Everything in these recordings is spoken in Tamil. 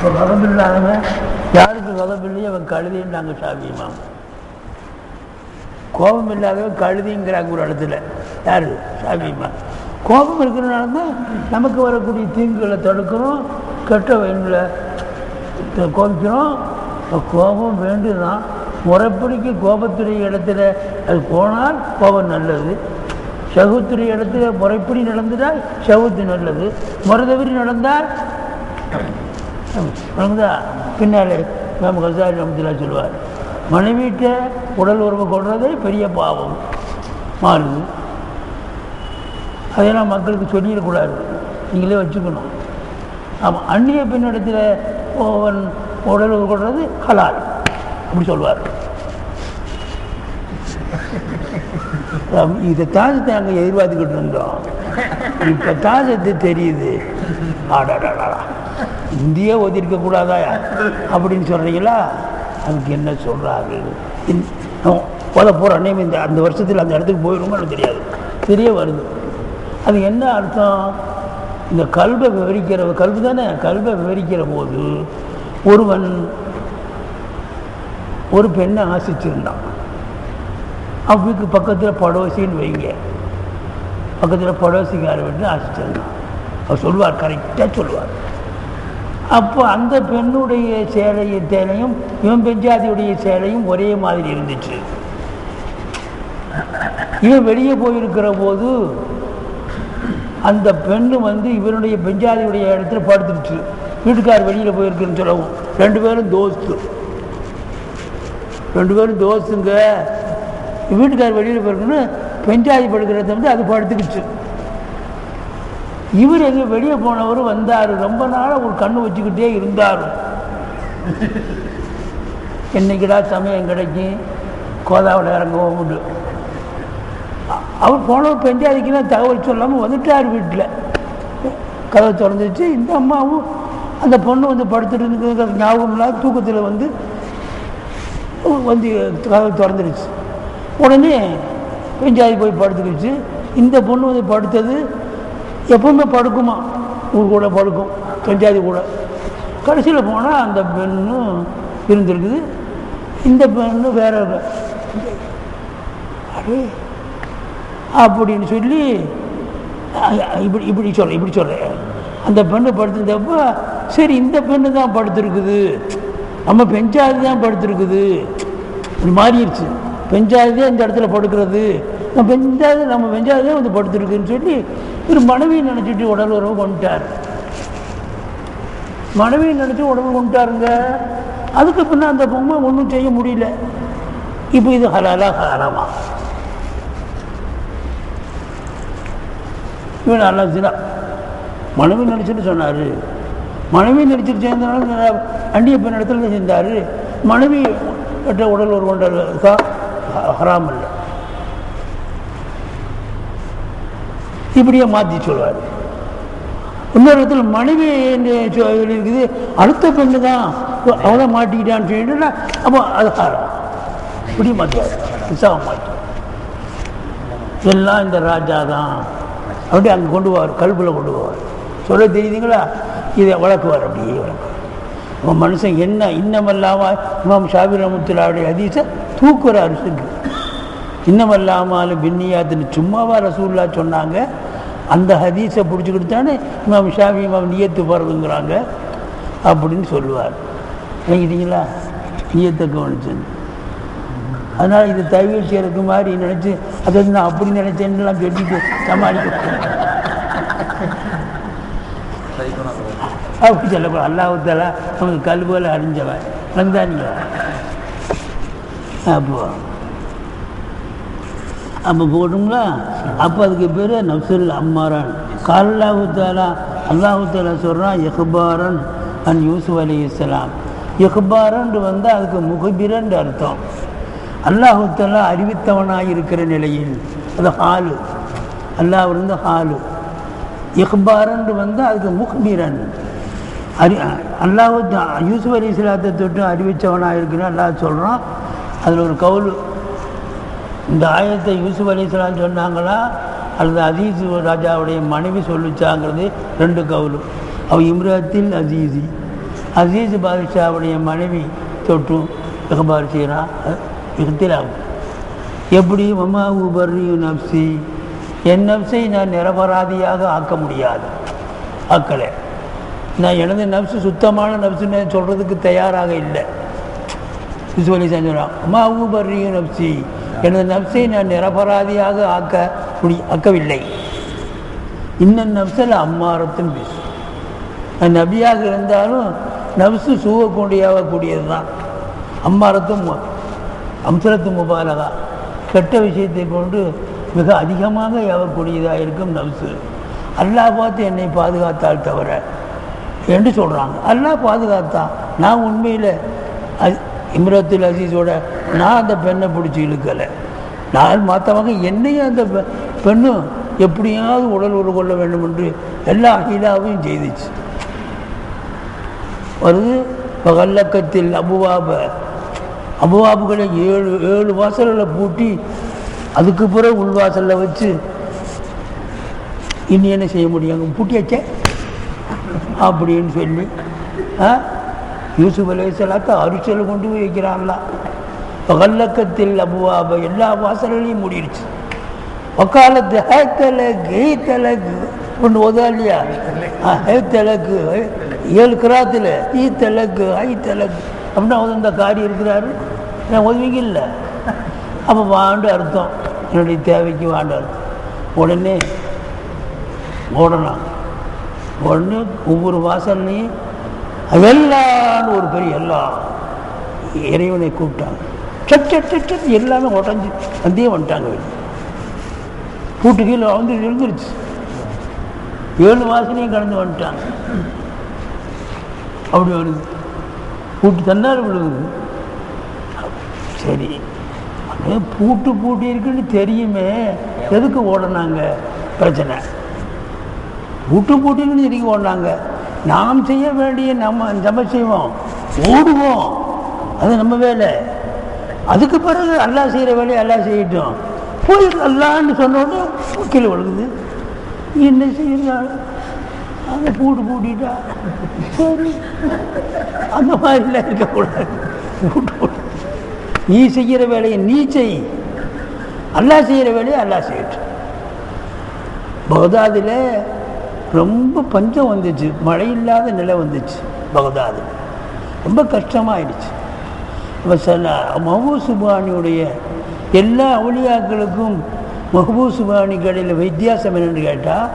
இப்போ கதம் இல்லாதவன் யாருக்கு கதம் இல்லையே அவன் கழுதின்னாங்க ஷாஃபிமா. கோபம் இல்லாதவன் கழுதிங்கிறாங்க ஒரு இடத்துல. யார்? ஷாஃபிமா. கோபம் இருக்கிறனால தான் நமக்கு வரக்கூடிய தீங்குகளை தடுக்கிறோம், கெட்ட வயங்களை கோபிக்கிறோம். கோபம் வேண்டுதான். முறைப்படிக்கு கோபத்துடைய இடத்துல அது போனால் கோபம் நல்லது. சகுத்துடைய இடத்துல முறைப்படி நடந்தால் சகுத்து நல்லது. முறை தவறி நடந்தால் பின்னாலே நம்ம கசாரி நமத்தில் சொல்லுவார், மனைவிட்ட உடல் உறவு கொள்றதே பெரிய பாவம் மாறுது. அதெல்லாம் மக்களுக்கு சொல்லிடக்கூடாது, நீங்களே வச்சுக்கணும். ஆமாம், அந்நிய பெண்ணிடத்தில் உடல் உறவு கொள்வது ஹலால் அப்படி சொல்லுவார். இதைத்தான் நாங்கள் எதிர்பார்த்துக்கிட்டு இருந்தோம். இப்போ தான் சத்து தெரியுது. ஆடாடாடா, இந்தியா ஒதுக்கக்கூடாதா அப்படின்னு சொல்கிறீங்களா? அதுக்கு என்ன சொல்கிறாரு? போகிற அன்னையும் இந்த அந்த வருஷத்தில் அந்த இடத்துக்கு போயிடுமோ எனக்கு தெரியாது, தெரிய வருது. அது என்ன அர்த்தம்? இந்த கல்வை விவரிக்கிற கல்வி தானே. கல்வை விவரிக்கிற போது ஒருவன் ஒரு பெண்ணை ஆசிச்சிருந்தான். அவருக்கு பக்கத்தில் படோசின்னு வைங்க, பக்கத்தில் படோசிக்கார வீட்டு ஆசிச்சிருந்தான். அவர் சொல்லுவார், கரெக்டாக சொல்லுவார். அப்போ அந்த பெண்ணுடைய சேலையும் இவன் பெஞ்சாதியுடைய சேலையும் ஒரே மாதிரி இருந்துச்சு. இவன் வெளியே போயிருக்கிற போது அந்த பெண்ணு இவனுடைய பெஞ்சாதியுடைய இடத்துல படுத்துருச்சு. வீட்டுக்கார் வெளியில் போயிருக்குன்னு சொல்லவும் ரெண்டு பேரும் தோஸ்துங்க. வீட்டுக்கார் வெளியில் போயிருக்குன்னு பெஞ்சாதி படுக்கிறத அது படுத்துக்கிச்சு. இவர் எங்கே வெளியே போனவர் வந்தார். ரொம்ப நாளாக ஒரு கண்ணு வச்சுக்கிட்டே இருந்தார். என்னைக்கிடா சமயம் கிடைக்கும் கோதாவில் இறங்கவும் உண்டு. அவர் போனவர் பெஞ்சாதிக்குன்னா தகவல் சொல்லாமல் வந்துட்டார். வீட்டில் கதவை திறந்துச்சு. இந்த அம்மாவும் அந்த பொண்ணு படுத்துட்டு இருந்து ஞாபகம் இல்லாத தூக்கத்தில் வந்து கதவை திறந்துருச்சு. உடனே பெஞ்சாதி போய் படுத்துக்கிச்சு. இந்த பொண்ணு படுத்தது எப்பவுமே படுக்குமா, ஊர் கூட படுக்கும், பெஞ்சாதி கூட. கடைசியில் போனால் அந்த பெண்ணு இருந்திருக்குது. இந்த பெண்ணு வேற அடே அப்படின்னு சொல்லி இப்படி சொல்கிறேன். அந்த பெண்ணு படுத்திருந்தப்போ சரி இந்த பெண்ணு தான் படுத்துருக்குது, நம்ம பெஞ்சாதி தான் படுத்துருக்குது, இப்படி மாறிடுச்சு. பெஞ்சாதி தான் இந்த இடத்துல படுக்கிறது, நம்ம பெஞ்சாதி தான் படுத்துருக்குன்னு சொல்லி ஒரு மனைவியை நினச்சிட்டு உடல் உறவு கொண்டுட்டார். மனைவியை நினச்சி உடம்பு கொண்டுட்டாருங்க. அதுக்கு பின்ன அந்த பொம்மை ஒன்றும் செய்ய முடியல. இப்போ இது ஹலாலா ஹராமா? இவன் நல்லா மனைவி நினச்சிட்டு சொன்னார். மனைவி நினச்சிட்டு சேர்ந்தனால அண்டிய பெண் இடத்துல சேர்ந்தார். மனைவி கட்ட உடல் ஒரு கொண்டா ஹராம் இல்லை. இப்படியே மாற்றி சொல்வார். இன்னொரு இடத்துல மனைவி இருக்குது, அடுத்த பெண்ணு தான் அவளை மாட்டிக்கிட்டான்னு சொல்லிட்டு அப்போ அது ஹராம். இப்படி மாற்றுவார், விசாகம் மாற்றுவார். எல்லாம் இந்த ராஜா தான் அப்படி அங்கே கொண்டு போவார், கல்பில் கொண்டு போவார். சொல்ல தெரியுதுங்களா? இதை வளர்க்குவார், அப்படியே வளர்க்குவார். மனுஷன் என்ன இன்னமல்லாமல் இமாம் ஷாஃபி ரஹ்மத்துல்லாஹி ஹதீஸை தூக்குறார். இன்னமல்லாமல் பின்னியாத்துன்னு சும்மாவா ரசூலுல்லாஹ் சொன்னாங்க? அந்த ஹதீஸை பிடிச்சிக்கிட்டு தானே இமாம் ஷாஃபி இமாம் நியத்து போகிறதுங்கிறாங்க அப்படின்னு சொல்லுவார். நினைக்கிறீங்களா? நியத்தை கவனிச்சு. அதனால் இது தவிர செய்கிறதுக்கு மாதிரி நினச்சி அதை நான் அப்படி நினச்சேன்னுலாம் சொல்லிட்டு சமாளிக்க அப்படி சொல்லக்கூடாது. அல்லாஹ்வுத்தாலா நமக்கு கல்வியில் அறிஞ்சவன் வந்தாங்களா? அப்போ போடுங்களா? அப்போ அதுக்கு பேர் நஃப்சுல் அம்மாரான். அல்லாஹ்வுத்தாலா சொல்கிறான் இஹ்பாரன் அன் யூசுப் அலைஹிஸ்ஸலாம். இஹ்பாரன் வந்தால் அதுக்கு முகபிரன் அர்த்தம். அல்லாஹ்வுத்தாலா அறிவித்தவனாக இருக்கிற நிலையில் அது ஹாலு. அல்லாஹ் இருந்து ஹாலு. இஹ்பாரன் வந்தால் அதுக்கு முகபிரன். அல்லாஹ் யூசுப் அலைஹிஸ்ஸலாத்தை தொட்டு அறிவித்தவனாக இருக்கிற அல்லாஹ் சொல்கிறான். அதில் ஒரு கவுல், இந்த ஆயத்தை யூசுப் அலைஹிஸ்ஸலாம் சொன்னாங்களா அல்லது அசீஸ் ராஜாவுடைய மனைவி சொல்லிச்சாங்கிறது ரெண்டு கவுலு. அவ இம்ரத்தில் அசீசி, அசீஸ் பாதுஷாவுடைய மனைவி தொட்டும் இகபார் செய்கிறான். இகத்திலாகும் எப்படி மமா உபர்ரியும் நப்சி, என் நப்சை நான் நிரபராதியாக ஆக்க முடியாது, ஆக்கலை. நான் எனது நப்சு சுத்தமான நப்சுன்னு சொல்கிறதுக்கு தயாராக இல்லை. யூசுப் அலைஹிஸ்ஸலாம் சொல்கிறான், அம்மா ஊபர்ரியும் நப்சி, எனது நப்சை நான் நிரபராதியாக ஆக்கவில்லை. இன்னும் நப்சில் அம்மாரத்தும் பேசு. நான் நபியாக இருந்தாலும் நப்சு சூவ கொண்டியாகக்கூடியது தான். அம்மாரத்தும் அம்சரத்து முபாலகா, கெட்ட விஷயத்தை கொண்டு மிக அதிகமாக ஏவக்கூடியதாக இருக்கும் நப்சு. அல்லாஹ் பார்த்து என்னை பாதுகாத்தால் தவிர என்று சொல்கிறாங்க. அல்லாஹ் பாதுகாத்தான். நான் உண்மையில் இம்ரத்துல் அசீஸோட நான் அந்த பெண்ணை பிடிச்சி இழுக்கலை. நான் மற்றவங்க என்னையும் அந்த பெண்ணும் எப்படியாவது உடல் உறவு கொள்ள வேண்டும் என்று எல்லா அகிலாவையும் செய்துச்சு. வருது பகல்லக்கத்தில் அபுவாபுகளை 7 வாசல்களை பூட்டி அதுக்கு பிறகு உள்வாசலில் வச்சு இனி என்ன செய்ய முடியும், பூட்டியாச்சே அப்படின்னு சொல்லி யூசுப் அலைஹிஸ்ஸலாத்தை அரிசல் கொண்டு போய் வைக்கிறாங்களா. பகல்லக்கத்தில் அபுவாப எல்லா வாசல்களையும் மூடிடுச்சு. வக்காலத்து ஹேத்தலக்கு ஒன்று ஓதா இல்லையா, ஹேத்தலக்கு 7 கிராத்தில் ஈத்தலக்கு ஐத்தலக்கு அப்படின்னா அந்த காரியம் இருக்கிறாரு. நான் உதவிங்க இல்லை. அப்போ வாண்டு அர்த்தம், என்னுடைய தேவைக்கு வாண்டு அர்த்தம். உடனே ஓடலாம். உடனே ஒவ்வொரு வாசல்லையும் எல்லான்னு ஒரு பெரிய எல்லாம் இறைவனை கூப்பிட்டாங்க. சட் எல்லாமே உடஞ்சி வந்தே வந்துட்டாங்க. பூட்டு கீழே வந்து எழுந்துருச்சு. 7 வாசலையும் கடந்து வந்துட்டாங்க. அப்படி வருது, பூட்டு தன்னால விழுகுது. சரி, அது பூட்டி இருக்குன்னு தெரியுமே, எதுக்கு ஓடனாங்க? பிரச்சனை பூட்டின்னு எதுக்கு ஓடினாங்க? நாம் செய்ய வேண்டிய நம்ம செய்வோம், ஓடுவோம், அது நம்ம வேலை. அதுக்கு பிறகு அல்லாஹ் செய்கிற வேலையை அல்லாஹ் செய்யட்டும். போய் அல்லான்னு சொன்னோடனே கீழே விழுகுது. என்ன செய்யறாள்? அந்த பூட்டிட்டா சரி, அந்த மாதிரிலாம் இருக்கக்கூடாது. நீ செய்கிற வேலையை நீ செய், அல்லாஹ் செய்கிற வேலையை அல்லாஹ் செய்யட்டும். பகதாதில் ரொம்ப பஞ்சம் வந்துச்சு, மழை இல்லாத நிலை வந்துச்சு. பகதாது ரொம்ப கஷ்டமாயிடுச்சு. மஹபூப் சுப்ஹானியுடைய எல்லா அவுலியாக்களுக்கும் மஹபூப் சுப்ஹானி கடையில் வித்தியாசம் என்னென்னு கேட்டால்,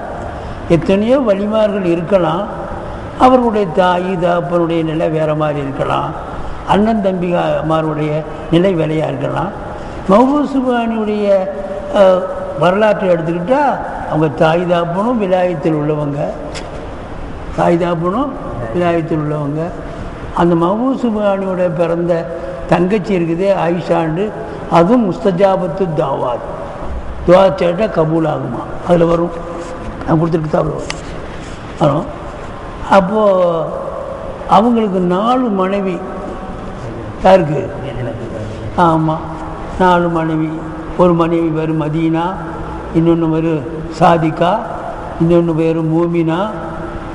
எத்தனையோ வலிமார்கள் இருக்கலாம், அவர்களுடைய தாய் தகப்பனுடைய நிலை வேறு மாதிரி இருக்கலாம், அண்ணன் தம்பிமாருடைய நிலை வேலையாக இருக்கலாம். மஹபூப் சுப்ஹானியுடைய வரலாற்றை எடுத்துக்கிட்டால் அவங்க தாய் தகப்பனும் விலாயத்தில் உள்ளவங்க, அந்த மஹபூப் சுப்ஹானியோட பிறந்த தங்கச்சி இருக்குதே ஆயிஷாண்டு, அதுவும் முஸ்தஜாபத்து தாவாத், துவா கேட்டால் கபூல் ஆகுமா, அதில் வரும். நான் கொடுத்துருக்கு அவ்வளோ வரும். அப்போது அவங்களுக்கு 4 மனைவி. யாருக்கு? ஆமாம், 4 மனைவி. ஒரு மனைவி பேர் மதீனா, இன்னொன்று பேர் சாதிகா, இன்னொன்று பேர் மூமினா,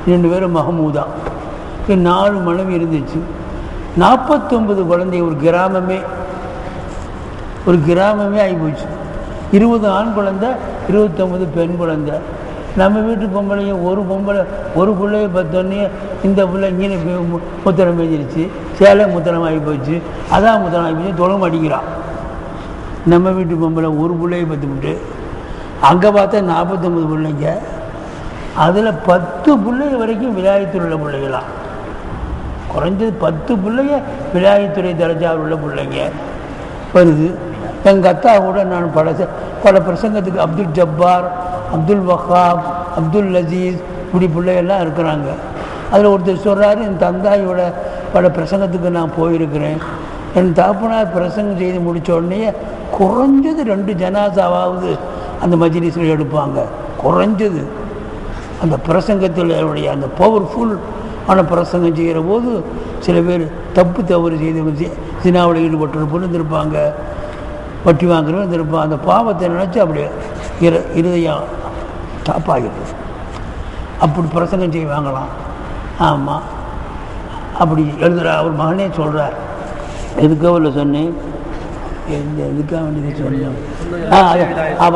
இன்னொன்று பேர் மஹமூதா. 4 மனைவி இருந்துச்சு. 49 குழந்தை. ஒரு கிராமமே ஆகிப்போச்சு. 20 ஆண் குழந்தை, 29 பெண் குழந்தை. நம்ம வீட்டு பொம்பளையும் ஒரு பிள்ளைய பார்த்தோன்னே இந்த பிள்ளை இங்கே முத்திரம் பெஞ்சிருச்சு, சேலை முத்திரம் ஆகி போச்சு, அதான் முத்திரம் ஆகி போச்சு, தொழும் அடிக்கிறான். நம்ம வீட்டு பொம்பளை ஒரு பிள்ளையை பார்த்துக்கிட்டு அங்கே பார்த்தா 49 பிள்ளைங்க. அதில் 10 பிள்ளைங்க வரைக்கும் விலாயத்தில் உள்ள பிள்ளைகளாம். குறைஞ்சது 10 பிள்ளைங்க விலாயத்துறை தரஜாவில் உள்ள பிள்ளைங்க வருது. எங்கள் அத்தா கூட நான் பல பிரசங்கத்துக்கு அப்துல் ஜப்பார், அப்துல் வஹாப், அப்துல் லசீஸ் இப்படி பிள்ளைகள்லாம் இருக்கிறாங்க. அதில் ஒருத்தர் சொல்கிறாரு, என் தந்தாயோட பல பிரசங்கத்துக்கு நான் போயிருக்கிறேன். என் தகப்பனார் பிரசங்கம் செய்து முடித்த உடனே குறைஞ்சது 2 ஜனாசாவாவது அந்த மஜ்லிஸில் எடுப்பாங்க. குறைஞ்சது அந்த பிரசங்கத்தில் அந்த பவர்ஃபுல் ஆனால் பிரசங்கம் செய்கிற போது சில பேர் தவறு செய்து சினாவில் ஈடுபட்டு இருந்திருப்பாங்க, வட்டி வாங்குறவங்க இருந்திருப்பாங்க. அந்த பாவத்தை நினச்சி அப்படியே இருதயம் டாப்பாகிடுது. அப்படி பிரசங்கம் செய்வாங்களாம். ஆமாம், அப்படி எழுதுகிறா. அவர் மகனே சொல்கிறார். எதுக்காக இல்லை சொன்னேன், எதுக்காக வேண்டியது சொன்னேன்,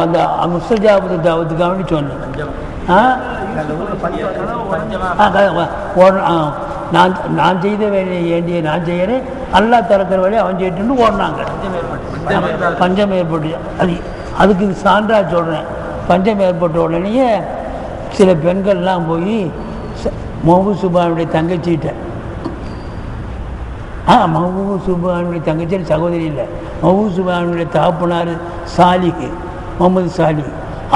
அந்த முஸ்தஜாபத்து தாவத்துக்காக வேண்டி சொன்னேன். நான் செய்த வேலையை ஏண்டிய நான் செய்கிறேன், அல்லா திறக்கிற வேலையை அவன் செய்யிட்டு ஓடினாங்க. பஞ்சம் ஏற்பட்டு அதுக்கு இது சான்றா சொல்கிறேன். பஞ்சம் ஏற்பட்ட உடனேயே சில பெண்கள்லாம் போய் மஹபூப் சுபானுடைய தங்கச்சிகிட்ட, மஹபூப் சுபானுடைய தங்கச்சி சகோதரி இல்லை, மஹபூப் சுபானுடைய தகப்பனார் சாலிக்கு, முகமது சாலி,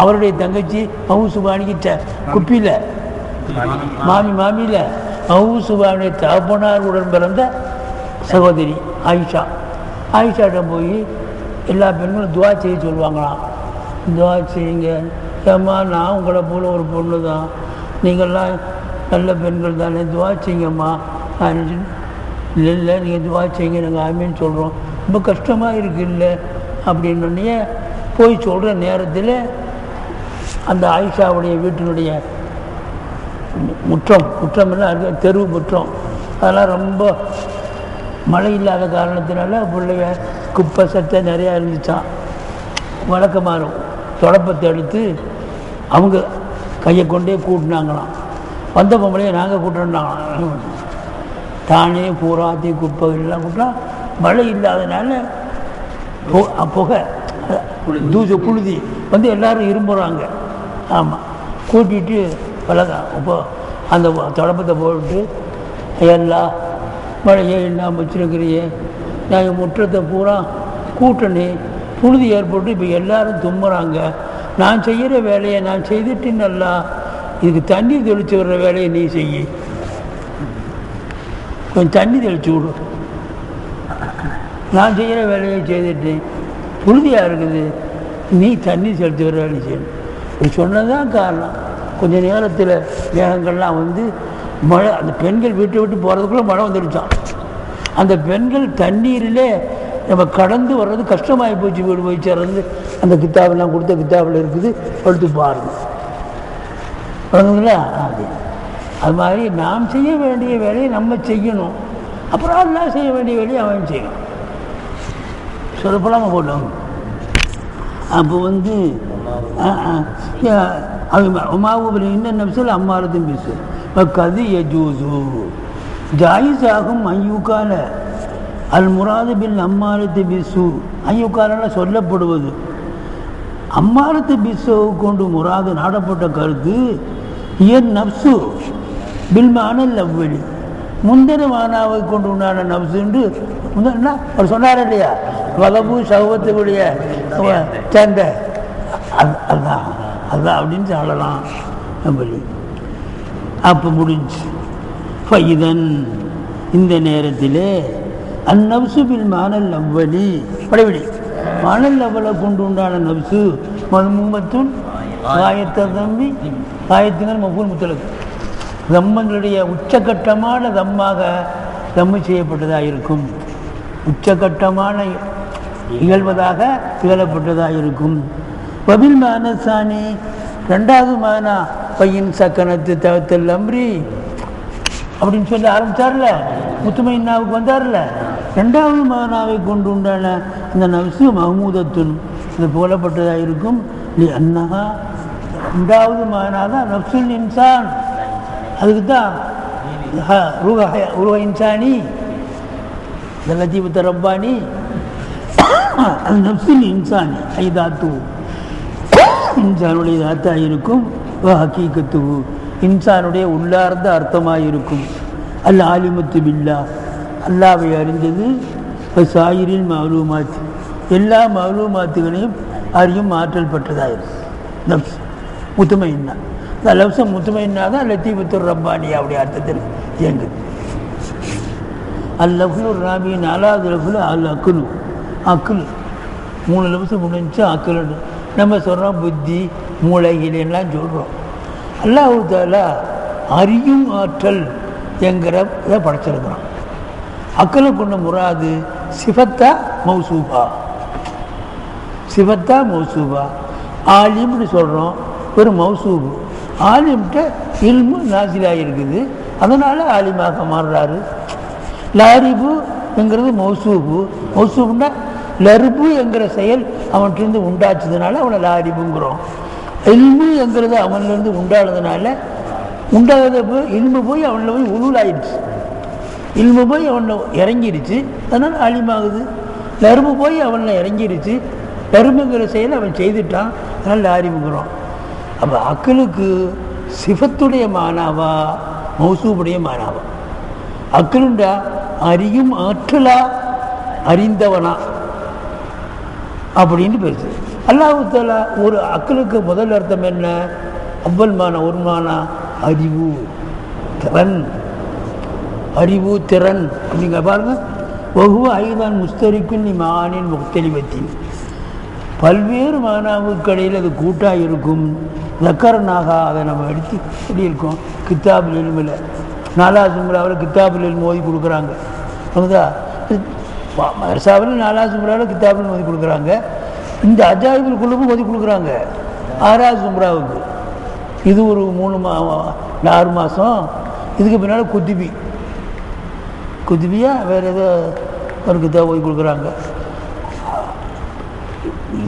அவருடைய தங்கச்சி மஹபூப் சுபானிக்கு குப்பியில் மாமியில் மஹபூப் சுபானுடைய தகப்பனார் உடன் பிறந்த சகோதரி ஆயிஷாட்ட போய் எல்லா பெண்களும் துவா செய்ய சொல்லுவாங்களாம். துவா செய்யுங்க, ஏம்மா நான் உங்களை போல ஒரு பொண்ணு தான், நீங்கள்லாம் நல்ல பெண்கள் தானே, துவா செய்யுங்கம்மா. இல்லை நீங்கள் துவா செய்யுங்க, நாங்கள் ஆமீன்னு சொல்கிறோம், ரொம்ப கஷ்டமாக இருக்குது இல்லை அப்படின்னே போய் சொல்கிற நேரத்தில் அந்த ஆயிஷாவுடைய வீட்டினுடைய முற்றம்லாம் தெருவு முற்றம், அதெல்லாம் ரொம்ப மழை இல்லாத காரணத்தினால பிள்ளைய குப்பை சட்டை நிறையா இருந்துச்சான். வழக்கமாக தொடப்பத்தை எடுத்து அவங்க கையை கொண்டே கூட்டினாங்களாம். வந்த பொம்பளையை நாங்கள் கூட்டினாங்களாம். தானே பூராத்தி குப்பை எல்லாம் கூட்டினா மழை இல்லாதனால புகை புழுதி வந்து எல்லோரும் இரும்புறாங்க. ஆமாம், கூட்டிகிட்டு பழகம். இப்போ அந்த தொடப்பத்தை போட்டு எல்லாம் மழையே இல்லாமல் வச்சுருக்கிறியே, நான் முற்றத்தை பூரா கூட்டணி புழுதி ஏற்பட்டு இப்போ எல்லோரும் தும்புறாங்க, நான் செய்கிற வேலையை நான் செய்துட்டு நல்லா இதுக்கு தண்ணி தெளித்து வர்ற வேலையை நீ செய்ய, கொஞ்சம் தண்ணி தெளித்து விடு, நான் செய்கிற வேலையை செய்துட்டு புழுதியாக இருக்குது, நீ தண்ணி செலுத்தி வர வேலையை செய்யணும். இது சொன்னதான் காரணம். கொஞ்சம் நேரத்தில் மேகங்கள்லாம் வந்து மழை, அந்த பெண்கள் வீட்டை விட்டு போகிறதுக்குள்ளே மழை வந்துடுச்சான். அந்த பெண்கள் தண்ணீரிலே நம்ம கடந்து வர்றது கஷ்டமாகி போச்சு. வீடு போய் சேர்றது அந்த கித்தாபெல்லாம் கொடுத்த கித்தாபில் இருக்குது, படுத்து பாருங்க. வணங்குங்களா? அது மாதிரி நாம் செய்ய வேண்டிய வேலையை நம்ம செய்யணும், அப்புறம் எல்லாம் செய்ய வேண்டிய வேலையை அவன் செய்யணும். சொல்லப்படாமல் போட்டோம். அப்போ வந்து உமாவுபுரி இன்னும் நம்சல் அம்மாரதும் பேசு கது யஜூசு ஜாயிஸ் ஆகும் ஐயூக்கால அல் முராது பின் அம்மாரத்து பிசு. ஐயூக்கால சொல்லப்படுவது அம்மாரத்து பிசுவை கொண்டு முராது நாடப்பட்ட கருத்து இயன் நப்சு பில் மானல் அவ்வளி, முந்தின மானாவை கொண்டு உண்டான நப்சு என்று அவர் சொன்னார் இல்லையா, வலபு சௌவத்துடைய சண்டை, அதுதான் அதுதான் அப்படின்னு சொல்லலாம். அப்படி அப்போ முடிஞ்சு ஃபைதன் இந்த நேரத்தில் அந்நப்சு பில் மானல் அவ்வளி படைவிடி மானல் அவ்வளை கொண்டு உண்டான நப்சு மதுமுகத்துன் காயத்தை தம்பி காயத்துங்கள் மஃபூல் முத்தலக்கு தம்மங்களுடைய உச்சகட்டமான தம்மாக தம்மு செய்யப்பட்டதாக இருக்கும், உச்சகட்டமான இகழ்வதாக இகழப்பட்டதாக இருக்கும். பபில் மானசானி ரெண்டாவது மானா பையன் சக்கனத்து தவத்தல் அம்ரி அப்படின்னு சொல்லி ஆரம்பித்தார்ல, முத்துமைன்னாவுக்கு வந்தார்ல, ரெண்டாவது மானாவை கொண்டு உண்டான அந்த நப்சு மஹமூதத்துன் இது போலப்பட்டதாக இருக்கும். அன்னஹா ரெண்டாவது மானா தான் நப்சுல் இன்சான், அதுக்கு தான் உருவ இன்சானி லத்தீஃபு ரப்பானி அது நப்சுல் இன்சானி ஐதாத்து இன்சானுடைய தாத்தாக இருக்கும். ஹக்கீக்கத்து இன்சானுடைய உள்ளார்ந்த அர்த்தமாக இருக்கும். அல் ஆலிமத்து பில்லா அல்லாவை அறிந்தது, சாயிரின் மஅலூமாத் எல்லா மஅலூமாத்துகளையும் அறியும் ஆற்றல் பெற்றதாக இருக்கும். நப்ஸ் முத்துமைன்னா இந்த லப்சம் முத்துமைன்னா தான் லத்தீஃபு ரப்பானி அப்படி அர்த்தத்தில் இயங்குது. அல் லஃபுல் ராபி நாலாவது லஃபுல் அல் அக்குலு அக்குல் 3 லப்சம் முடிஞ்சு அக்குலுன்னு நம்ம சொல்கிறோம். புத்தி மூளைகளெல்லாம் சொல்கிறோம். அல்லாஹ் தஆலா அறியும் ஆற்றல் என்கிற இதை படைச்சிருக்கிறான். அக்கலை கொண்ட முராது சிஃபத்தா மௌசூபா, சிஃபத்தா மௌசூபா. ஆலிம்னு சொல்கிறோம், ஒரு மௌசூபு. ஆலிம்கிட்ட இல்மு நாசிலாக இருக்குது, அதனால் ஆலிமாக மாறுறாரு. லாரிபுங்கிறது மௌசூபுன்னா லர்பு என்கிற செயல் அவன்கிட்டருந்து உண்டாச்சதுனால அவனை லாரிபுங்கிறோம். இல்மு என்கிறது அவன்லேருந்து உண்டானதுனால இல்மு போய் அவனில் போய் உருளாயிடுச்சு, இல்மு போய் அவனில் இறங்கிடுச்சு, அதனால் ஆலிமாகுது. லர்பு போய் அவனில் இறங்கிடுச்சு, லர்புங்கிற செயலை அவன் செய்துட்டான், அதனால் லாரிபுங்கிறோம். அப்போ அக்களுக்கு சிஃபத்துடைய மானாவா மௌசூபுடைய மானாவா? அக்களுண்டா அறியும் ஆற்றலா அறிந்தவனா அப்படின்னு பேசு. அல்லாஹ் தஆலா ஒரு அக்களுக்கு முதல் அர்த்தம் என்ன? அவ்வல் மானா ஒரு மானா அறிவு திறன், அறிவு திறன் அப்படிங்க பாருங்க. வஹுவ ஐதான் முஸ்தரிக்குன் மானின் முக்தலிபத்தின், பல்வேறு மானாவுக்கு இடையில் அது கூட்டாக இருக்கும். தக்கரனாக அதை நம்ம எடுத்து சொல்லியிருக்கோம். கித்தாபுல் இல்மில் 4வது சும்ராவில் கித்தாபுல் இல்மு ஓதி கொடுக்குறாங்க. அதுதா மதரசாவில் 4வது சும்ராவில் கித்தாபுல் ஓதி கொடுக்குறாங்க. இந்த அஜாயிபுல் குழுவும் ஓதி கொடுக்குறாங்க 6வது சும்ராவுக்கு. இது ஒரு 6 மாதம். இதுக்கு பின்னால் குத்துபியா வேறு ஏதோ ஒரு கித்தாப் ஓதி கொடுக்குறாங்க.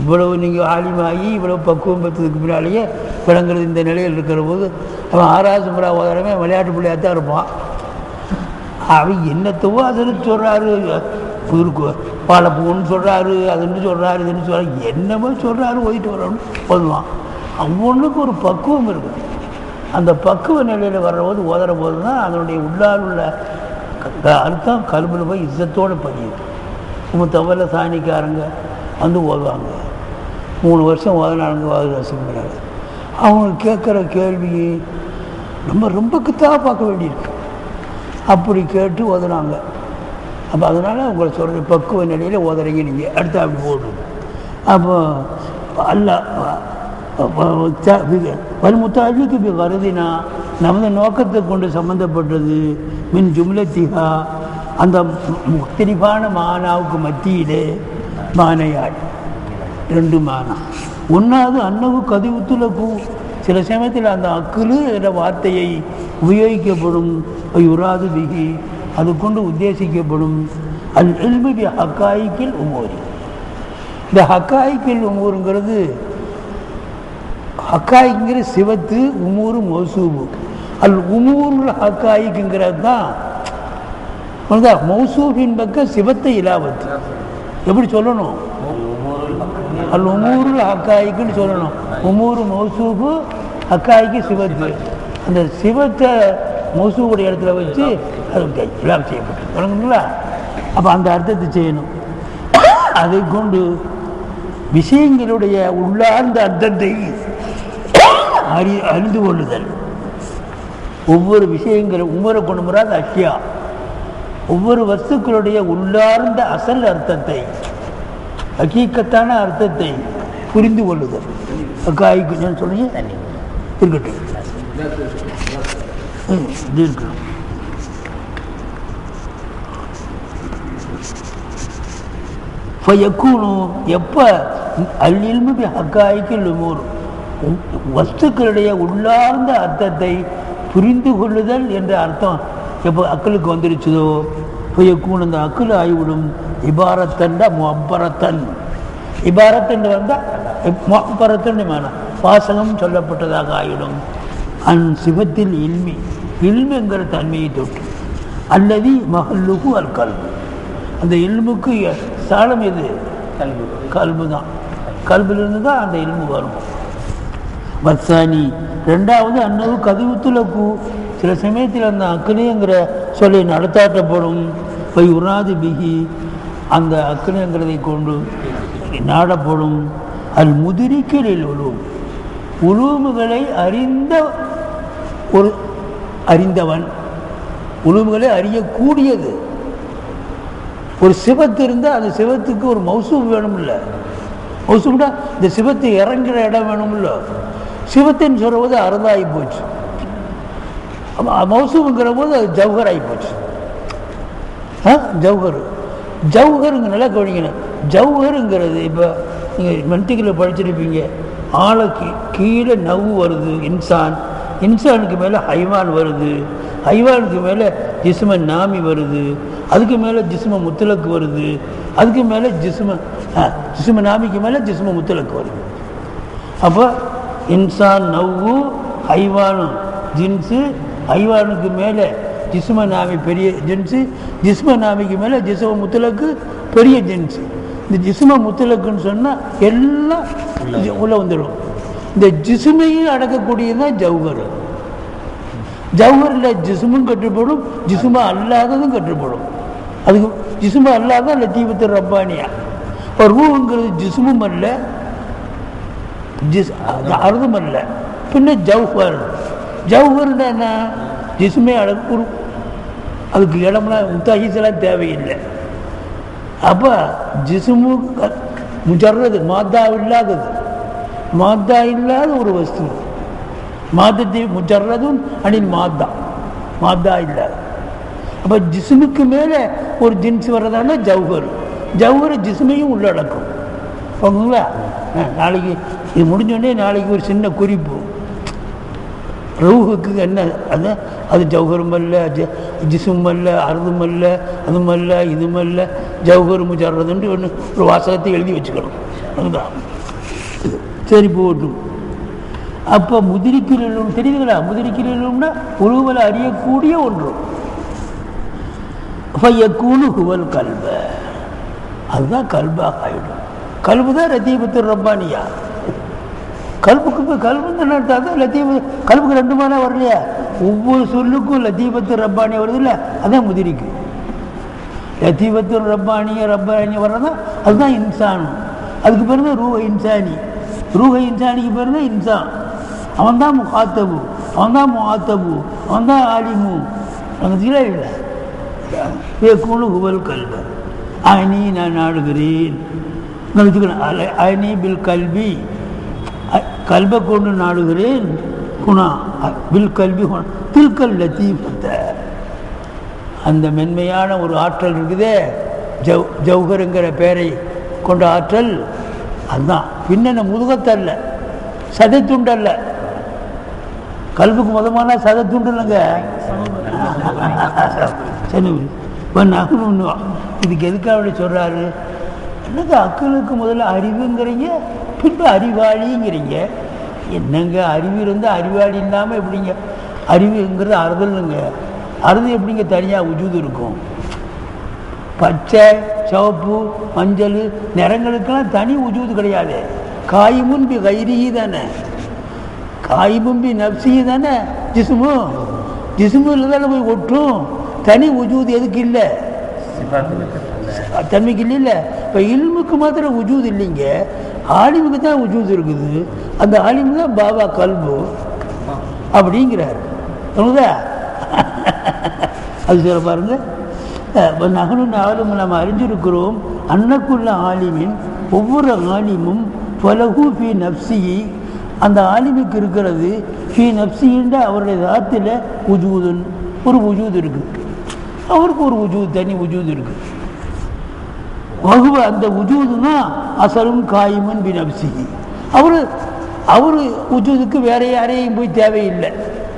இவ்வளவு நீங்கள் ஆலிமாகி இவ்வளவு பக்குவம் பெற்றதுக்கு பின்னாலேயே விளங்குறது இந்த நிலையில் இருக்கிற போது அவன் 6வது சும்ரா ஓதுறமே விளையாட்டு பிள்ளையாக தான் இருப்பான். அவன் என்னத்தவோ அதுன்னு சொல்கிறாரு, பாலப்பூன்னு சொல்கிறாரு, அதுன்னு சொல்கிறாரு, இதுன்னு சொல்கிறாரு, என்னமோ சொல்கிறாரு, ஓதிட்டு வரணும்னு ஓதுவான். அவனுக்கு ஒரு பக்குவம் இருக்குது. அந்த பக்குவ நிலையில் வர்றபோது ஓதுற போது தான் அதனுடைய உள்ளால் உள்ள அர்த்தம் கல்வியில் போய் இஸ்ஸத்தோடு பதியுது. நம்ம தவறில் சாணிக்காரங்க வந்து ஓதுவாங்க, 3 வருஷம் ஓதுனாங்க, வாதுராசிங்கிறாங்க. அவங்க கேட்குற கேள்வி நம்ம ரொம்ப கித்தாக பார்க்க வேண்டியிருக்கு. அப்படி கேட்டு ஓதுனாங்க. அப்போ அதனால் உங்களை சொல்கிற பக்குவ நிலையில் ஓதுறீங்க நீங்கள், அடுத்து அப்படி போடணும். அப்போ வல்முத்தாஜிக்கு இப்போ கருதினா நமது நோக்கத்தை கொண்டு சம்மந்தப்பட்டது. மின் ஜும்லத்திகா அந்த முக்தலிஃபான மானாவுக்கு மத்தியிலே மானையாள் 2 மானா. ஒன்றாவது அன்னவு கதிவுத்துல சில சமயத்தில் அந்த அக்குலு என்ற வார்த்தையை உபயோகிக்கப்படும். யுராது பிகி அது கொண்டு உத்தேசிக்கப்படும். அல் இல்மு பி ஹக்காயிக்கில் உமூரி. இந்த ஹக்காயிக்கில் உமூருங்கிறது ஹக்காயிக்கிற சிவத்து, உமூரு மௌசூபு. அல் உமூருல் ஹக்காயிக்குங்கிறது தான் மௌசூபின் பக்கம் சிவத்தை இலாவத்து. எப்படி சொல்லணும்? அல் உமூருல் ஹக்காயிக்குன்னு சொல்லணும். உமூரு மௌசூபு, ஹக்காயிக்கு சிவத்து. அந்த சிவத்தை மௌசூபுடைய இடத்துல வச்சு அது இலாம் செய்யப்பட்டு வழங்குங்களா? அப்போ அந்த அர்த்தத்தை செய்யணும். அதை கொண்டு விஷயங்களுடைய உள்ளார்ந்த அர்த்தத்தை அறிந்து கொள்ளுதல். ஒவ்வொரு விஷயங்களும் உமரை கொண்டு முறாத அஷ்யா, ஒவ்வொரு வஸ்துக்களுடைய உள்ளார்ந்த அசல் அர்த்தத்தை, ஹகீக்கத்தான அர்த்தத்தை புரிந்து கொள்ளுதல். காய்க்கு சொல்லுங்க இருக்கட்டும், இது இருக்கணும். எப்போ அல்லில்மு பி ஹக்காயிக்கில் உமூர் வஸ்துக்களுடைய உள்ளார்ந்த அர்த்தத்தை புரிந்து கொள்ளுதல் என்ற அர்த்தம் எப்போ அக்களுக்கு வந்துருச்சதோ ஃபயக்கூன் அந்த அக்குல் ஆகிவிடும். இபாரத்தண்டா முஅப்பரத்தன், இபாரத்தன் வந்தால் முஅப்பரத்தன் வாசகம் சொல்லப்பட்டதாக ஆகிடும். அன் சிவத்தில் இல்மி, இல்முங்கிற தன்மையை தொட்டு அல்லது மஹல்லுக்கு அல் கல்பு, அந்த இல்முக்கு ஸ்தானம் எது? கல்பு தான். கல்பிலிருந்து தான் அந்த இல்மு வரும். வத்சானி 2வது அன்னவு கதிவுத்துலக்கு, சில சமயத்தில் அந்த அக்னிங்கிற சொல்லி நடத்தாட்டப்படும். போய் உராது பிகி அந்த அக்னிங்கிறதை கொண்டு நாடப்படும். அல் முதிரிக்கில் உலூமுகளை அறிந்த ஒரு அறிந்தவன், உலூமுகளை அறியக்கூடியது. ஒரு சிவத்து இருந்தால் அந்த சிவத்துக்கு ஒரு மௌசூப் வேணும் இல்லை? மௌசூப்னா இந்த சிவத்து இறங்குற இடம் வேணும் இல்லை? சிவத்தின்னு சொல்கிற போது அறந்தாகி போச்சு, மௌசூப்புங்கிற போது அது ஜவுஹர் ஆகி போச்சு. ஜவுஹருங்க நல்லா கவனிக்கணும். ஜவுஹருங்கிறது இப்போ நீங்கள் மென்டிக்கில் படிச்சிருப்பீங்க, ஆளை கீழே நவ்வு வருது இன்சான், இன்சானுக்கு மேலே ஹைவான் வருது, ஹைவானுக்கு மேலே ஜிஸ்ம நாமி வருது, அதுக்கு மேலே ஜிஸ்ம முத்தலக்கு வருது, அதுக்கு மேலே ஜிஸ்ம நாமிக்கு மேலே ஜிஸ்ம முத்தலக்கு வருது. அப்போ இன்சான் நவ்வு ஹைவானு ஜின்ஸு, ஹைவானுக்கு மேலே ஜிஸ்ம நாமி பெரிய ஜின்ஸு, ஜிஸ்ம நாமிக்கு மேலே ஜிஸ்ம முத்தலக்கு பெரிய ஜின்ஸு. இந்த ஜிஸ்ம முத்தலக்குன்னு சொன்னால் எல்லாம் உள்ளே வந்துடும். இந்த ஜிசுமையும் அடக்கக்கூடியதுதான் ஜவுகர். ஜவுகரில் ஜிசுமும் கட்டுப்படும், ஜிசுமா அல்லாததும் கட்டுப்படும். அதுக்கு ஜிசுமா அல்லாத லத்தீஃபத்து ரப்பானியா. இப்போ ரூங்கிறது ஜிசுமும் அல்ல, அறுதும் அல்ல, பின்ன ஜவுஹர். ஜவுஹர்னா என்ன? ஜிசுமே அடக்கு, அதுக்கு இடம்லாம் முத்தாஹிஸெல்லாம் தேவையில்லை. அப்போ ஜிசுமு முஜர்றது மாத்தா இல்லாதது, மாத்தா இல்லாத ஒரு வஸ்து. மாதத்தை முஜர்றதும் அணில் மாத்தா, மாத்தா இல்லாத. அப்போ ஜிஸ்முக்கு மேலே ஒரு ஜின்ஸ் வர்றதான ஜவுஹர். ஜவுஹர் ஜிஸ்மையும் உள்ளடக்கும். ஓகேங்களா? நாளைக்கு இது முடிஞ்சோடனே நாளைக்கு ஒரு சின்ன குறிப்பு. ரூஹுக்கு என்ன அது ஜவுஹரும் அல்ல, ஜிசும் அல்ல, அறுதும் அல்ல, அதுவும் அல்ல, இதுவும் அல்ல, ஜவுஹர் முஜர்றதுன்ட்டு ஒன்று ஒரு வாசகத்தை எழுதி வச்சுக்கணும். அதுதான் சரி போட்டும். அப்போ முதிரிக்கிலும் தெரியுதுங்களா? முதிரிக்கிலும்னா உருவலை அறியக்கூடிய ஒன்று. ஃபயக்கூனு ஹுவல் கல்ப, அதுதான் கல்பாக ஆகிடும். கல்பு தான் லத்தீஃபத்து ரப்பானியா. கல்புக்கு கல்புன்னு தான் லத்தீஃபு. கல்புக்கு ரெண்டு மானா வரலையா? ஒவ்வொரு சொல்லுக்கும் லத்தீஃபத்து ரப்பானியா வருது இல்லை, அதான் முதிரிக்கு. லத்தீஃபத்து ரப்பானியா வர்றதான் அதுதான் இன்சான். அதுக்கு பேர் தான் ரூஹ இன்சானி. ரூஹ இன்சானிக்கு பேர் தான் இன்சான். அவன் தான் முகாத்தபு, அவன் தான் முகாத்தபு, அவன் தான் ஆலிமு. எனக்கு இல்லை ஹுவல் கல்ப. அயனி நான் நாடுகிறேன். அயனி பில் கல்வி, கல்பை கொண்டு நாடுகிறேன். குணா பில் கல்வி தில்கல் லத்தீஃபத்தை, அந்த மென்மையான ஒரு ஆற்றல் இருக்குதே ஜவுஹருங்கிற பெயரை கொண்ட ஆற்றல், அதுதான். பின்ன முதுகத்தல்ல, சதைத்துண்டல்ல. கல்புக்கு முதமான சதைத்துண்டு இல்லைங்க. சரி, இதுக்கு எதுக்காக சொல்கிறாரு? என்னங்க அக்களுக்கு முதல்ல அறிவுங்கிறீங்க, பின்பு அறிவாளிங்கிறீங்க. என்னங்க அறிவு இருந்தால் அறிவாளி இல்லாமல் எப்படிங்க? அறிவுங்கிறது அறுதல்னுங்க. அறுது எப்படிங்க தனியாக உஜூது இருக்கும்? பச்சை, சிவப்பு, மஞ்சள் நிறங்களுக்கெல்லாம் தனி உஜூது கிடையாது. காய்முன்பி கைரிகி தானே, காய்முன்பி நப்சி தானே ஜிஸ்மு. ஜிஸ்முல தானே போய் ஒட்டும். தனி உஜூது எதுக்கு இல்லை? தன்மைக்கு இல்லை. இப்போ இல்முக்கு மாத்திரம் உஜூது இல்லைங்க, ஆலிமுக்கு தான் உஜூது இருக்குது. அந்த ஆலிமு தான் பாபா கல்பு அப்படிங்கிறார். அது சொல்ல பாருங்க. நகனும் ஆளும் நம்ம அறிஞ்சிருக்கிறோம். அன்னக்குள்ள ஆலிமின், ஒவ்வொரு ஆலிமும் பலகு ஃபி நப்சி, அந்த ஆலிமுக்கு இருக்கிறது ஃபி நப்சின்ற அவருடைய தாத்தில் உஜூதுன், ஒரு உஜூது இருக்குது. அவருக்கு ஒரு உஜூது, தனி உஜூது இருக்குது. வகுவ அந்த உஜூது தான் அசலும் காயிமன் பி நப்சி. அவர் உஜூதுக்கு வேற யாரையும் போய் தேவையில்லை.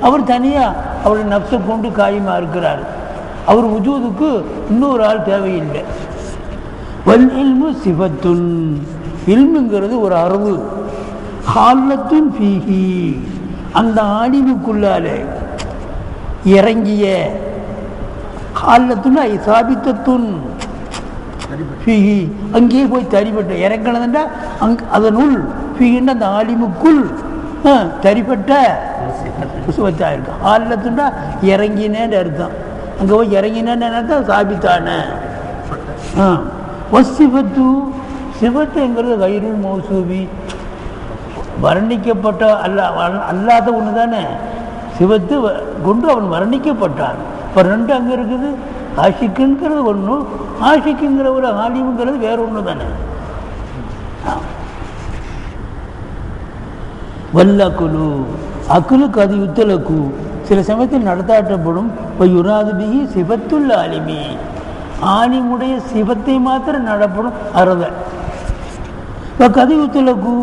அவர் தனியாக அவருடைய நப்சை கொண்டு காயமாக இருக்கிறார். அவர் உஜூதுக்கு இன்னொரு ஆள் தேவையில்லை. வல் இல்மு சிவத்துன், இல்முங்கிறது ஒரு அறிவு. ஹாலத்துன் ஃபீஹி, அந்த ஆலிமுக்குள்ளாலே இறங்கிய. ஹாலத்துன்னா சாபித்தத்துன் ஃபீஹி, அங்கேயே போய் தரிப்பட்ட. இறங்கினதுண்டா அதனுள், ஃபீஹின்ற அந்த ஆலிமுக்குள் தரிப்பட்ட சுவத்தா இருக்கு. ஹாலத்துண்டா இறங்கினேன்னு அர்த்தம். அங்கே போய் இறங்கினேன்னு அர்த்தம் சாபித்தான. வசிபத்து, சிவத்துங்கிறது கைருள் மௌசூபி, வர்ணிக்கப்பட்ட அல்லாத ஒன்று தானே. சிவத்து கொண்டு அவன் வர்ணிக்கப்பட்டான். இப்போ ரெண்டு அங்கே இருக்குது. ஆஷிக்குங்கிறது ஒன்று, ஆஷிக்குங்கிற ஒரு ஆலிமுங்கிறது வேற ஒன்று தானே. வல்லக்குழு, அக்குலுக்கு அது யுத்தலக்கு, சில சமயத்தில் நடத்தாட்டப்படும். இப்போ யுராதுபிகி சிவத்துள்ள ஆலிமி, ஆலிமுடைய சிவத்தை மாத்திரம் நடப்படும் அறத. இப்போ கதிவுத்துலக்கு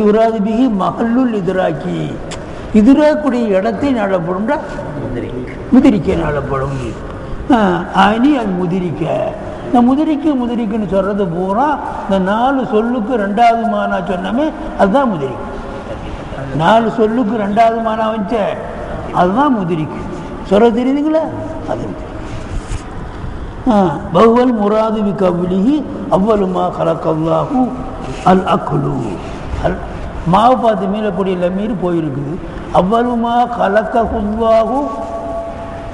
யுராதுபிகி மகளுள் எதிராக்கி, எதிராக்கூடிய இடத்தை நடப்படும்டா முதிரிக்க நாளப்படும். அணி அது முதிரிக்க. இந்த முதிரிக்குன்னு சொல்கிறது பூரா இந்த 4 சொல்லுக்கு 2வது மானா சொன்னமே அதுதான் முதிரிக்கு. 4 சொல்லுக்கு 2வது மானா வச்ச அதுதான் முதிரிக்கு சொல்ல தெரியுதுங்களா? அது பஹுவல் முராது பி கவ்லிஹி அவ்வலுமா கலக்கல்லாஹு அல் அக்லு. மாவு பார்த்து மீளக்கூடிய லமீர் போயிருக்குது. அவ்வலுமா கலக்கல்லாஹு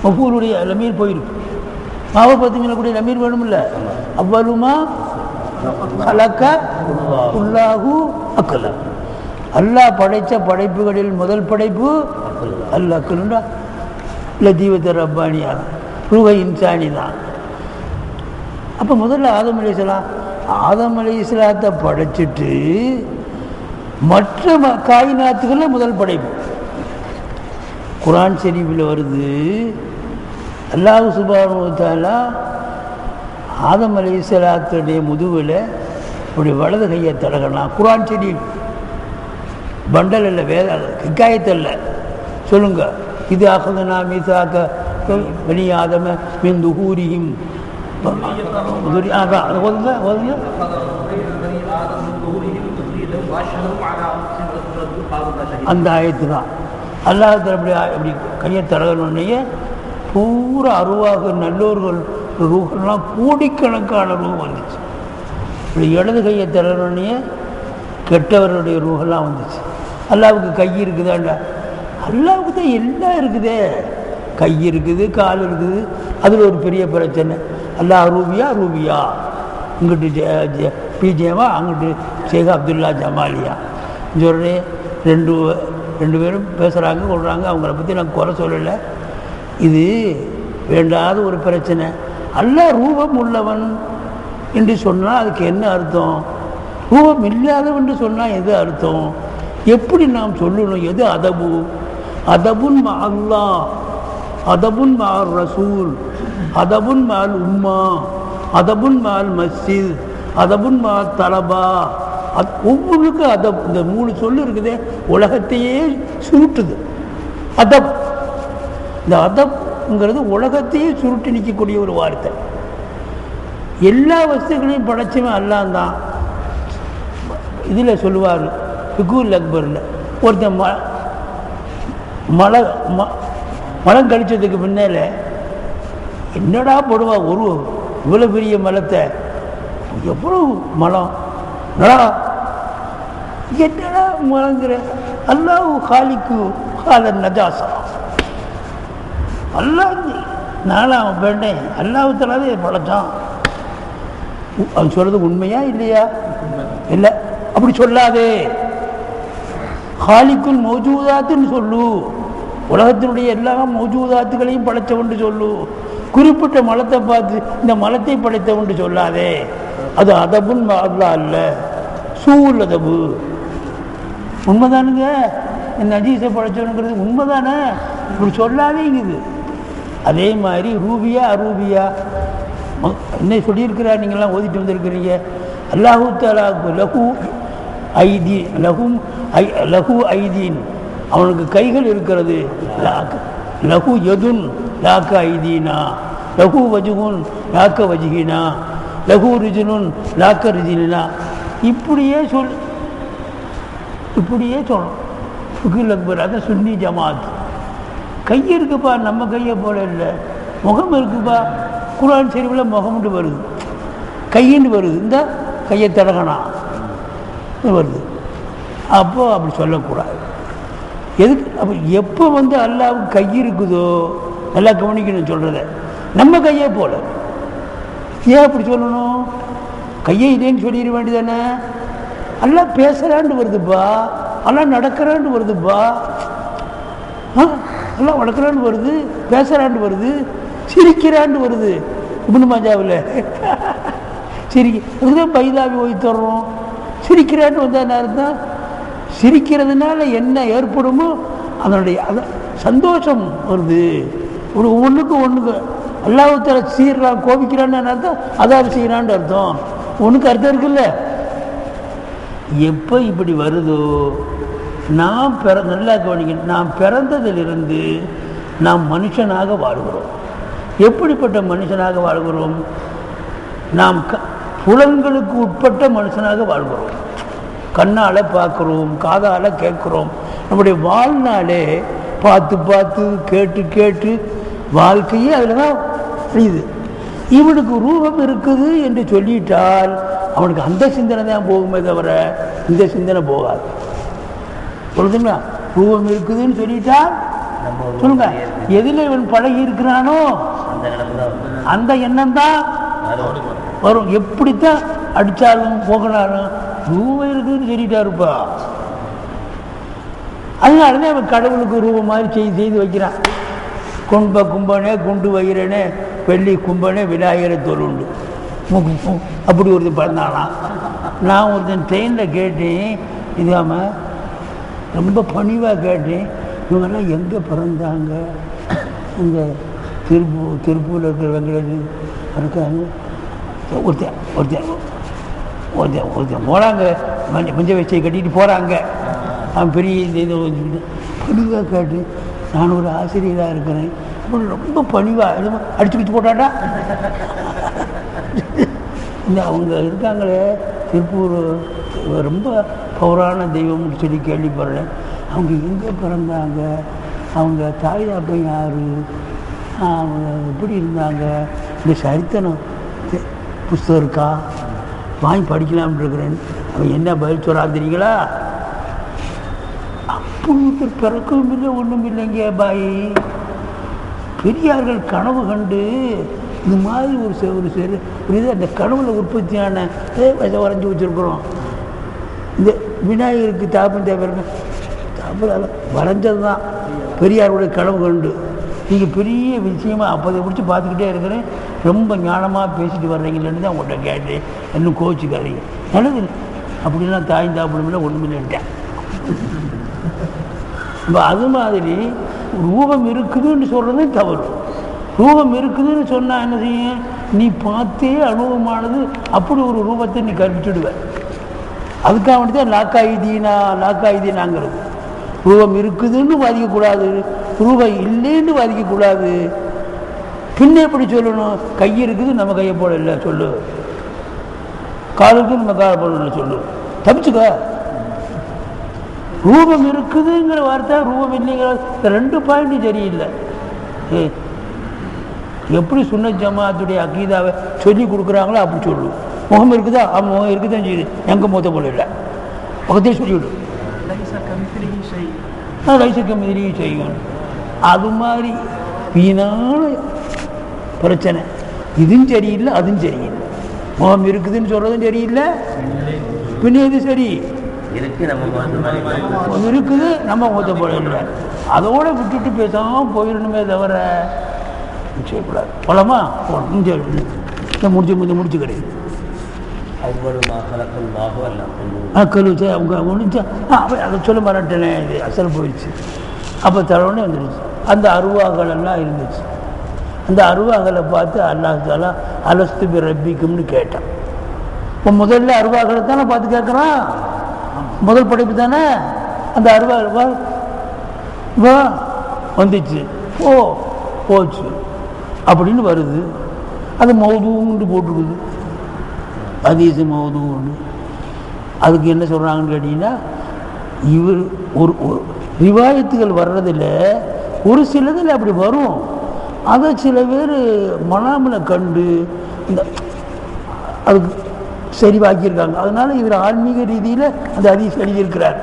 மஃபூலுடைய லமீர் போயிருக்கு. மாவை பார்த்து மீளக்கூடிய லமீர் வேணுமில்ல. அவ்வலுமா கலக்கல்லாஹு அக்லு. அல்லாஹ் படைத்த படைப்புகளில் முதல் படைப்பு அல் அக்லுண்டா லதீவத்த ரப்பானியா ரூஹ இன்சானி தான். அப்போ முதல்ல ஆதம் அலைஹிஸ்ஸலாத்தை படைச்சிட்டு மற்ற காயினாத்துகளில் முதல் படைப்பு. குர்ஆன் ஷரீஃபில் வருது, அல்லாஹ் சுப்ஹானஹு வ தஆலா ஆதம் அலைஹிஸ்ஸலாத்துடைய முதுகில் இப்படி வலது கையை தடகலாம். குர்ஆன் ஷரீஃப் பண்டல் இல்லை, வேத ஹிக்காயத்தில் சொல்லுங்க. இது அகதனா மீசாக்க பனி ஆதம மின் துஹூரிஹிம். அந்த ஆயத்து தான் அல்லாஹ் அப்படி கையை தடகணுன்னையே பூரா அருவாக நல்லோர்கள் ரூஹெல்லாம் கோடிக்கணக்கான ரூ வந்துச்சு. இப்படி இடது கையை தடகணுன்னையே கெட்டவர்களுடைய ரூஹெல்லாம் வந்துச்சு. அல்லாவுக்கு கை இருக்குதாண்டா? அல்லாவுக்கு தான் எல்லாம் இருக்குதே. கை இருக்குது, கால் இருக்குது. அதில் ஒரு பெரிய பிரச்சனை. அல்லாஹ் ரூபியா இங்கிட்டு பிஜேவா, அங்கிட்டு ஷேக் அப்துல்லா ஜமாலியா சொல்கிறேன். ரெண்டு பேரும் பேசுகிறாங்க, சொல்கிறாங்க. அவங்கள பற்றி நான் குறை சொல்லலை. இது வேண்டாத ஒரு பிரச்சனை. அல்லாஹ் ரூபம் உள்ளவன் என்று சொன்னால் அதுக்கு என்ன அர்த்தம்? ரூபம் இல்லாதவன் என்று சொன்னால் எது அர்த்தம்? எப்படி நாம் சொல்லணும்? எது அதபு? அதபுன் மா அல்லாஹ், அதபுன் மால் ரசூல், அதபுன் மால் உம்மா, அதபுன் மால் மஸ்ஜித், அதபுன் மால் தலபா. ஒவ்வொன்றுக்கும் அதப். இந்த 3 சொல்லு இருக்குதே உலகத்தையே சுருட்டுது. அதப், இந்த அதப்ங்கிறது உலகத்தையே சுருட்டி நிற்கக்கூடிய ஒரு வார்த்தை. எல்லா வஸ்துக்களையும் படைச்சவன் அல்லாஹ் தான். இதில் சொல்லுவார் ஃபிகுல் அக்பரில், ஒருத்தன் மலம் கழிச்சதுக்கு பின்னால் என்னடா போடுவா ஒரு இவ்வளோ பெரிய மலத்தை, எவ்வளோ மலம் என்னடா மலங்கிற? அல்லாஹ் காலிக்கு காலன் நஜாசா. அல்லாஹ் நானும் அவன் வேண்டேன், அல்லாஹ்வுத்தாலா படைச்சான். அவன் சொல்றது உண்மையா இல்லையா? இல்லை, அப்படி சொல்லாதே. ஹாலிக்குல் மௌஜூதாத்துன்னு சொல்லு. உலகத்தினுடைய எல்லா மௌஜூதாத்துகளையும் படைத்தவன்று சொல்லு. குறிப்பிட்ட மலத்தை பார்த்து இந்த மலத்தை படைத்தவன்று சொல்லாதே. அது அதபுன் அல்லா அல்ல, சூல் அதபு. உண்மைதானுங்க, இந்த நஜீஸை படைச்சவனுங்கிறது உண்மைதானே. இப்படி சொல்லாதேங்குது. அதே மாதிரி ரூபியா அரூபியா என்ன சொல்லியிருக்கிறார்? நீங்கள்லாம் ஓதிட்டு வந்திருக்கிறீங்க. அல்லாஹு தஆலாவுக்கு லஹு ஐதீன், அவனுக்கு கைகள் இருக்கிறது. லஹு யதுன் லாக்க ஐதீனா, லஹு வஜுகுன் லாக்க வஜுகினா, லஹு ரிஜுனுன் லாக்க ரிஜினா. இப்படியே சொல்லணும். ஃபுகில் அக்பர், அது சுன்னி ஜமாத். கை இருக்குப்பா, நம்ம கையை போல இல்லை. முகம் இருக்குப்பா, குர்ஆன் ஷரீஃபில் முகம்னு வருது, கையின்னு வருது. இந்த கையை தடகனா வருது. அப்போது அப்படி சொல்லக்கூடாது. எதுக்கு? அப்போ எப்போ அல்லாவுக்கு கை இருக்குதோ, நல்லா கவனிக்கணும் சொல்கிறத. நம்ம கையே போல ஏன் அப்படி சொல்லணும்? கையை இல்லைன்னு சொல்லிட வேண்டியதானே. எல்லாம் பேசுகிறான்னு வருதுப்பா, எல்லாம் நடக்கிறான்னு வருதுப்பா, எல்லாம் வளர்க்குறான்னு வருது, பேசுகிறான்னு வருது, சிரிக்கிறான்னு வருது. இப்னு மாஜாவில் அதுதான் பைதாவி ஓய் தர்றோம். சிரிக்கிறான்னு வந்தால் என்ன அர்த்தம்? சிரிக்கிறதுனால என்ன ஏற்படுமோ அதனுடைய சந்தோஷம் வருது. ஒன்றுக்கு அல்லாஹ் தஆலா சீர்றான், கோபிக்கிறான்னு அர்த்தம், அதாவது செய்கிறான்னு அர்த்தம். ஒன்றுக்கு அர்த்தம் இருக்குல்ல. எப்போ இப்படி வருதோ, நல்லா கவனிக்கணும். நாம் பிறந்ததிலிருந்து நாம் மனுஷனாக வாழ்கிறோம். எப்படிப்பட்ட மனுஷனாக வாழ்கிறோம்? நாம் புலன்களுக்கு உட்பட்ட மனுஷனாக வாழ்கிறோம். கண்ணால் பார்க்குறோம், காதால் கேட்குறோம். நம்முடைய வாழ்நாளே பார்த்து பார்த்து கேட்டு கேட்டு வாழ்க்கையே அதில் தான் இது. இவனுக்கு ரூபம் இருக்குது என்று சொல்லிட்டால் அவனுக்கு அந்த சிந்தனை தான் போகுமே தவிர இந்த சிந்தனை போகாது. சொல்லுங்களா? ரூபம் இருக்குதுன்னு சொல்லிட்டால் சொல்லுங்க, எதில் இவன் பழகி இருக்கிறானோ அந்த எண்ணம் தான் வரும். எப்படித்தான் அடித்தாலும் போகலாலும் ரூபம் இருக்குதுன்னு சொல்லிட்டாருப்பா. அதனாலதான் அவன் கடவுளுக்கு ரூபம் மாதிரி செய்து வைக்கிறான். கும்பனே குண்டு வயிறனே வெள்ளி கும்பனே விநாயகரை தோலுண்டு அப்படி ஒருத்தர் பிறந்தாலாம். நான் ஒருத்தன் ட்ரெயினில் கேட்டேன், இதாமல் ரொம்ப பணிவாக கேட்டேன், இவங்கெல்லாம் எங்கே பிறந்தாங்க? இந்த திருப்பூரில் இருக்கிற வெங்கடேஷன் இருக்காங்க. ஒருத்தன் போகிறாங்க, மஞ்ச வச்சை கட்டிட்டு போகிறாங்க. அவன் பெரிய இந்த பணிவாக கேட்டு, நான் ஒரு ஆசிரியராக இருக்கிறேன், ரொம்ப பணிவாக எதுவும் அடிச்சு பிடிச்சி போட்டாட்டா. இந்த அவங்க இருக்காங்களே திருப்பூர், ரொம்ப பௌராண தெய்வம்னு சொல்லி கேள்விப்படுறேன். அவங்க எங்கே பிறந்தாங்க, அவங்க தாய் தாப்பன் யார், அவங்க எப்படி இருந்தாங்க, இந்த சரித்திரம் புஸ்தகம் இருக்கா, வாங்கி படிக்கலாம்னு இருக்கிறேன். அவன் என்ன பதில் சொல்கிறான் தெரியுங்களா? அப்படி பிறக்கவும் இல்லை, ஒன்றும் இல்லைங்க பாய். பெரியார்கள் கனவு கண்டு இந்த மாதிரி ஒரு இது அந்த கனவுல உற்பத்தியான வரைஞ்சி வச்சுருக்குறோம். இந்த விநாயகருக்கு தாப்பன் தேவைங்க தாப்பல் வரைஞ்சது தான் பெரியாருடைய கனவு கண்டு. நீங்கள் பெரிய விஷயமாக அப்போதை பிடிச்சி பார்த்துக்கிட்டே இருக்கிறேன், ரொம்ப ஞானமாக பேசிட்டு வர்றீங்களேன்னு தான் உங்கள்கிட்ட கேட்டேன். இன்னும் கோச்சிக்காதீங்க. நல்லது அப்படிலாம் தாய் தாப்பணும்னா ஒன்றும் இல்லைன்ட்டேன். இப்போ அது மாதிரி ரூபம் இருக்குதுன்னு சொல்கிறதும் தவறு. ரூபம் இருக்குதுன்னு சொன்னால் என்ன செய்யும்? நீ பார்த்தே அனுபவமானது அப்படி ஒரு ரூபத்தை நீ கற்பிச்சுடுவேன். அதுக்காக வேண்டி தான் லாக்காயுதீனாங்கிறது. ரூபம் இருக்குதுன்னு வாதிக்கக்கூடாது, ரூபம் இல்லைன்னு வாதிக்கக்கூடாது. பின்ன எப்படி சொல்லணும்? கை இருக்குது, நம்ம கையை போட இல்லை சொல்லு. கால் இருக்குது, நம்ம காலை போட இல்லை சொல்லு. தப்பிச்சுக்க. ரூபம் இருக்குதுங்கிற வார்த்தை, ரூபம் இல்லைங்கிற ரெண்டு பாயிண்ட்டும் சரியில்லை. எப்படி சுன்னத் ஜமாஅத்துடைய அகீதாவை சொல்லி கொடுக்குறாங்களோ அப்படி சொல்லு. முகம் இருக்குதா? முகம் இருக்குதான் செய்யுது, எங்கே மூத்த போல இல்லை, முகத்தையே சொல்லிவிடு. லைசக்கமிதிரியை செய்யணும். அது மாதிரி வீணான பிரச்சனை. இதுவும் சரியில்லை, அதுவும் சரியில்லை. முகம் இருக்குதுன்னு சொல்றதும் சரியில்லை, பின்ன எது சரி? இருக்குது, நம்ம மூத்த போல இல்லை. அதோட விட்டுட்டு பேசாமல் போயிடணுமே தவிர செய்யக்கூடாது. போலாமா? முடிச்சு கிடையாது. அவங்க முடிஞ்சா அதை சொல்ல மாட்டேனே, இது அசல் போயிடுச்சு. அப்போ தரவுடனே வந்துடுச்சு. அந்த அருவாகள் எல்லாம் இருந்துச்சு. அந்த அருவாகளை பார்த்து அல்லாஹ் தஆலா அலஸ்து பி ரப்பிக்கும்னு கேட்டான். இப்போ முதல்ல அருவாகளை தானே பார்த்து கேட்குறான், முதல் படைப்பு தானே. அந்த அருவாகள் வந்துச்சு, போச்சு அப்படின்னு வருது. அது மௌதுன்னு போட்டுருக்குது, ஹதீஸ் மௌதுன்னு. அதுக்கு என்ன சொல்கிறாங்கன்னு கேட்டிங்கன்னா, இவர் ஒரு ரிவாயத்துகள் வர்றதில் ஒரு சிலதில் அப்படி வரும். அதை சில பேர் மனாமில் கண்டு இந்த அதுக்கு சரிவாக்கியிருக்காங்க. அதனால் இவர் ஆன்மீக ரீதியில் அந்த ஹதீஸ் எழுதியிருக்கிறார்.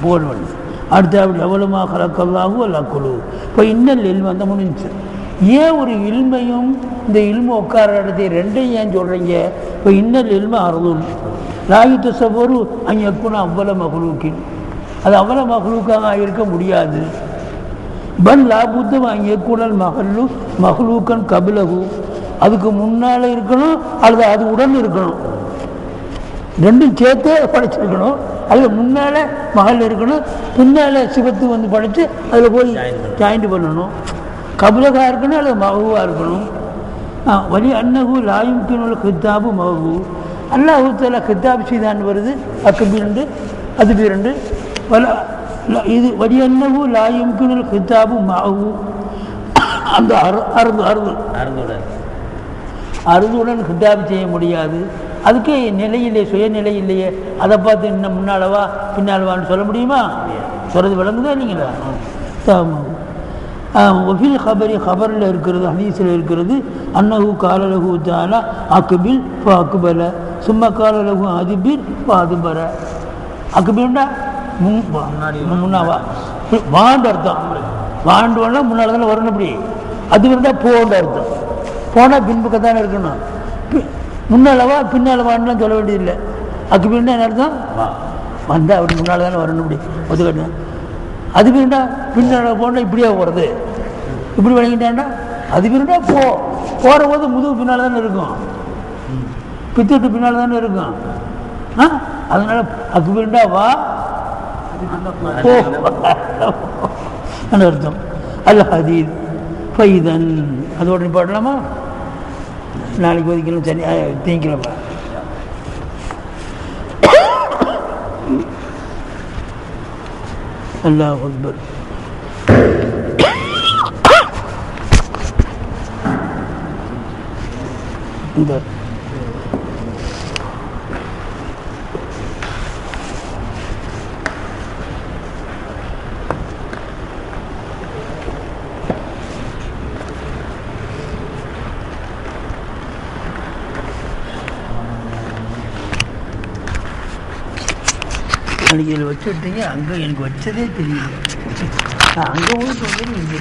போல் பண்ணி அடுத்த அப்படி எவ்வளோமா கலக்கல்லாகும் அல்ல குழு. இப்போ இன்னல் இல்மு அந்த முடிஞ்சு. ஏன் ஒரு இல்மையும் இந்த இல்மு உட்கார இடத்தையும் ரெண்டையும் ஏன் சொல்கிறீங்க? இப்போ இன்னல் இல்மு அறுதும் ராயுத்த சபோரு அங்கே எப்போனா அவ்வளோ மகளுக்கின், அது அவ்வளோ மகளுக்காக இருக்க முடியாது. பன் லாபுத்தம் அங்கே கூடல் மகளூக்கன் கபிலகு, அதுக்கு முன்னால் இருக்கணும் அல்லது அது உடன் இருக்கணும், ரெண்டும் சேர்த்தே படைச்சிருக்கணும். அதில் முன்னால் மகள் இருக்கணும், பின்னால் சிவத்து வந்து படைத்து அதில் போய் ஜாயிண்ட் பண்ணணும். கபிலகா இருக்கணும் அல்லது மகூவாக இருக்கணும். வலி அன்னகு லாயுக்கினுள்ள கித்தாபு மகூ, அல்லாஹ் தஆலா கித்தாப் செய்தான் வருது. அக்கபி 2 அது 2 வல இது வடியன்னவு லாயும்கினுல் கித்தாபு மாவு அந்த அறுதுடன் கித்தாபு செய்ய முடியாது. அதுக்கு நிலை இல்லையே, சுயநிலை இல்லையே. அதை பார்த்து இன்னும் முன்னாலவா பின்னால்வான்னு சொல்ல முடியுமா? சொல்றது விளங்குதா இல்லைங்களா? ஒஃபில் ஹபரி ஹபரில் இருக்கிறது, ஹதீஸில் இருக்கிறது. அன்னஹு காலலகு தாலா அக்பில் அக்பல சும்மா காலலகு அதிபிர் அதுபர. அக்பில்னா முன்னாவா வாண்டு அர்த்தம். வாண்டுன்னா முன்னால் தானே வரணும். இப்படி அது இருந்தால் போன்ற அர்த்தம். போனால் பின்பக்கத்தானே இருக்கணும். முன்னாலவா பின்னாலவான்லாம் சொல்ல வேண்டியதில்லை. அக்பில்னா என்ன அர்த்தம்? வந்தால் அப்படி முன்னால் தானே வரணும். இப்படி ஒத்துக்கட்டணும். அது பின்னா பின்னால் போனால் இப்படியே போகிறது. இப்படி வழங்கிட்டாண்டா அது பின்னா போகிற போது முதுகு பின்னால் தானே இருக்கும், பித்துட்டு பின்னால் தானே இருக்கும். அதனால அக்பில்டா வா அர்த்தம். அல் ஹதீத் ஃபைதன் அதோட பாடலாமா? நாளைக்கு ஒதுக்கலாம். சரி, தீங்கிழப்பா. அல்லாஹ் அக்பர். இந்த நாளைக்கு இதில் வச்சு விட்டீங்க. அங்கே எனக்கு வச்சதே தெரியல. அங்கே ஒன்று சொல்றது இங்கே